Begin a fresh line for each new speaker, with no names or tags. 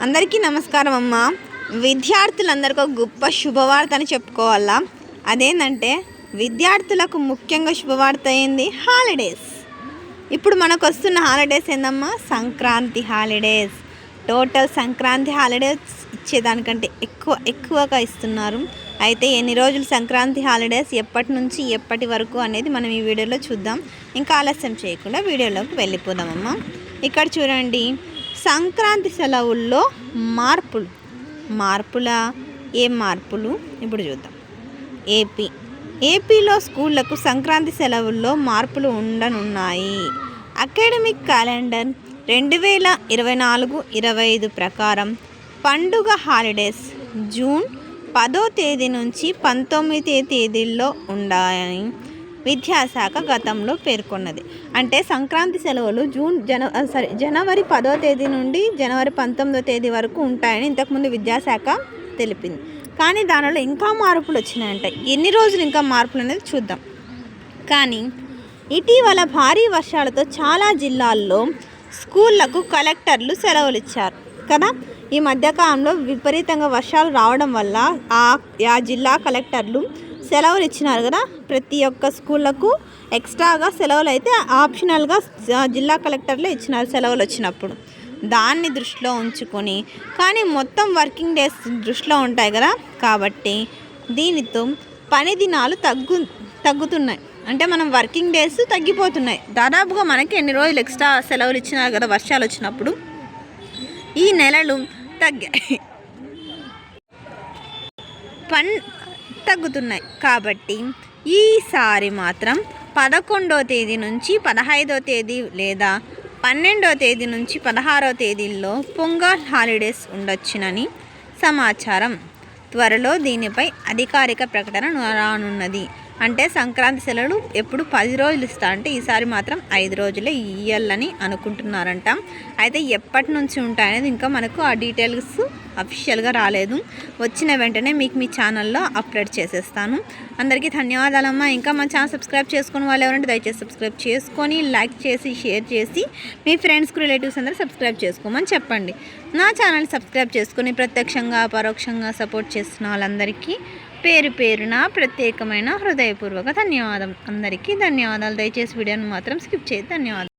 అందరికీ నమస్కారం అమ్మ. విద్యార్థులందరికీ ఒక గొప్ప శుభవార్త అని చెప్పుకోవాలా. అదేంటంటే విద్యార్థులకు ముఖ్యంగా శుభవార్త అయింది హాలిడేస్. ఇప్పుడు మనకు వస్తున్న హాలిడేస్ ఏందమ్మా? Sankranti holidays. Total Sankranti holidays ఇచ్చేదానికంటే ఎక్కువగా ఇస్తున్నారు. అయితే ఎన్ని రోజులు సంక్రాంతి హాలిడేస్, ఎప్పటి నుంచి ఎప్పటి వరకు అనేది మనం ఈ వీడియోలో చూద్దాం. ఇంకా ఆలస్యం చేయకుండా వీడియోలోకి వెళ్ళిపోదామమ్మా. ఇక్కడ చూడండి, సంక్రాంతి సెలవుల్లో ఏం మార్పులు ఇప్పుడు చూద్దాం. ఏపీలో స్కూళ్లకు సంక్రాంతి సెలవుల్లో మార్పులు ఉండనున్నాయి. అకాడమిక్ క్యాలెండర్ 2024-25 ప్రకారం పండుగ హాలిడేస్ జూన్ 10వ తేదీ నుంచి 19వ తేదీల్లో ఉండాలని విద్యాశాఖ గతంలో పేర్కొన్నది. అంటే సంక్రాంతి సెలవులు జనవరి 10వ తేదీ నుండి జనవరి 19వ తేదీ వరకు ఉంటాయని ఇంతకుముందు విద్యాశాఖ తెలిపింది. కానీ దానిలో ఇంకా మార్పులు వచ్చినాయంట. ఎన్ని రోజులు ఇంకా మార్పులు అనేది చూద్దాం. కానీ ఇటీవల భారీ వర్షాలతో చాలా జిల్లాల్లో స్కూళ్లకు కలెక్టర్లు సెలవులు ఇచ్చారు కదా. ఈ మధ్యకాలంలో విపరీతంగా వర్షాలు రావడం వల్ల ఆ జిల్లా కలెక్టర్లు సెలవులు ఇచ్చినారు కదా. ప్రతి ఒక్క స్కూళ్ళకు ఎక్స్ట్రాగా సెలవులు అయితే ఆప్షనల్గా జిల్లా కలెక్టర్లే ఇచ్చినారు సెలవులు వచ్చినప్పుడు. దాన్ని దృష్టిలో ఉంచుకొని, కానీ మొత్తం వర్కింగ్ డేస్ దృష్టిలో ఉంటాయి కదా. కాబట్టి దీనితో పని దినాలు తగ్గుతున్నాయి. అంటే మనం వర్కింగ్ డేస్ తగ్గిపోతున్నాయి. దాదాపుగా మనకి ఎన్ని రోజులు ఎక్స్ట్రా సెలవులు ఇచ్చినారు కదా వర్షాలు వచ్చినప్పుడు. ఈ నెలలు తగ్గుతున్నాయి. కాబట్టి ఈసారి మాత్రం 11వ తేదీ నుంచి 15వ తేదీ లేదా 12వ తేదీ నుంచి 16వ తేదీల్లో పొంగల్ హాలిడేస్ ఉండొచ్చునని సమాచారం. త్వరలో దీనిపై అధికారిక ప్రకటన రానున్నది. అంటే సంక్రాంతి సెలవులు ఎప్పుడు 10 రోజులు ఇస్తా అంటే ఈసారి మాత్రం 5 రోజులే ఇయ్యాలని అనుకుంటున్నారంట. అయితే ఎప్పటి నుంచి ఉంటాయనేది ఇంకా మనకు ఆ డీటెయిల్స్ అఫీషియల్గా రాలేదు. వచ్చిన వెంటనే మీకు మీ ఛానల్లో అప్లోడ్ చేసేస్తాను. అందరికీ ధన్యవాదాలమ్మా. ఇంకా మా ఛానల్ సబ్స్క్రైబ్ చేసుకుని వాళ్ళు ఎవరంటే దయచేసి సబ్స్క్రైబ్ చేసుకొని, లైక్ చేసి, షేర్ చేసి మీ ఫ్రెండ్స్కి, రిలేటివ్స్ అందరూ సబ్స్క్రైబ్ చేసుకోమని చెప్పండి. నా ఛానల్ సబ్స్క్రైబ్ చేసుకొని ప్రత్యక్షంగా పరోక్షంగా సపోర్ట్ చేస్తున్న వాళ్ళందరికీ పేరు పేరున ప్రత్యేకమైన హృదయపూర్వక ధన్యవాదం. అందరికీ ధన్యవాదాలు. దయచేసి వీడియోని మాత్రం స్కిప్ చేయదు. ధన్యవాదాలు.